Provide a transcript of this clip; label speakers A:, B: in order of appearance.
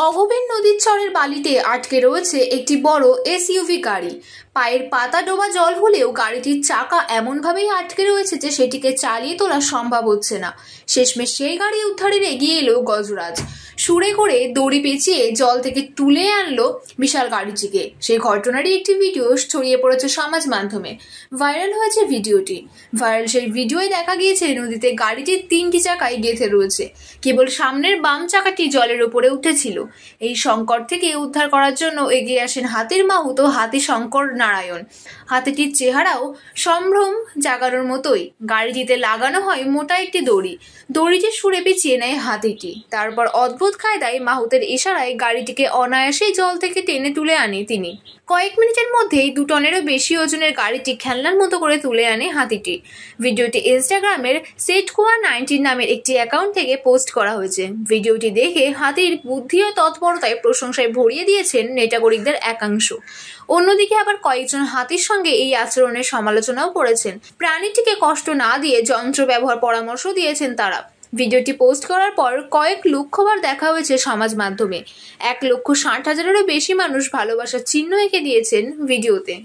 A: অগভীর নদীর চরের বালিতে আটকে রয়েছে একটি বড় এসইউভি গাড়ি। পায়ের পাতা ডোবা জল হলেও গাড়িটির চাকা এমনভাবেই আটকে রয়েছে যে সেটিকে চালিয়ে তোলা সম্ভব হচ্ছে না। শেষমেশ সেই গাড়ি উদ্ধারের এগিয়ে এলো গজরাজ। সুরে করে দড়ি পেঁচিয়ে জল থেকে তুলে আনলো বিশাল গাড়িটিকে। সেই ঘটনারই একটি ভিডিও ছড়িয়ে পড়েছে সমাজ মাধ্যমে। ভাইরাল হয়েছে ভিডিওটি। সেই ভিডিওয় দেখা গিয়েছে নদীতে গাড়িটির 3টি চাকাই গেঁথে রয়েছে, কেবল সামনের বাম চাকাটি জলের উপরে উঠেছিল। এই সংকট থেকে উদ্ধার করার জন্য এগিয়ে আসেন হাতির মাহুত হাতি শঙ্কর নারায়ণ। হাতিটির চেহারাও সম্ভ্রম জাগানোর মতোই। গাড়িটিতে লাগানো হয় মোটা একটি দড়ি। দড়িটি সুরে পেঁচিয়ে নেয় হাতিটি। তারপর অদ্ভুত কায়দায় মাহুতের ইশারায় গাড়িটিকে অনায়াসেই জল থেকে টেনে তুলে আনে তিনি। কয়েক মিনিটের মধ্যেই 2 টনেরও বেশি ওজনের গাড়িটি খেলনার মতো করে তুলে আনে হাতিটি। ভিডিওটি ইনস্টাগ্রামের সেটকুয়া19 নামের একটি অ্যাকাউন্ট থেকে পোস্ট করা হয়েছে। ভিডিওটি দেখে হাতির বুদ্ধি ও তৎপরতায় প্রশংসায় ভরিয়ে দিয়েছেন নেটাগরিকদের একাংশ। অন্যদিকে আবার কয়েকজন হাতির সঙ্গে এই আচরণের সমালোচনাও করেছেন। প্রাণীটিকে কষ্ট না দিয়ে যন্ত্র ব্যবহার পরামর্শ দিয়েছেন তারা। ভিডিওটি পোস্ট করার পর কয়েক লক্ষবার দেখা হয়েছে সমাজ মাধ্যমে। 1,60,000-এরও বেশি মানুষ ভালোবাসার চিহ্ন এঁকে দিয়েছেন ভিডিওতে।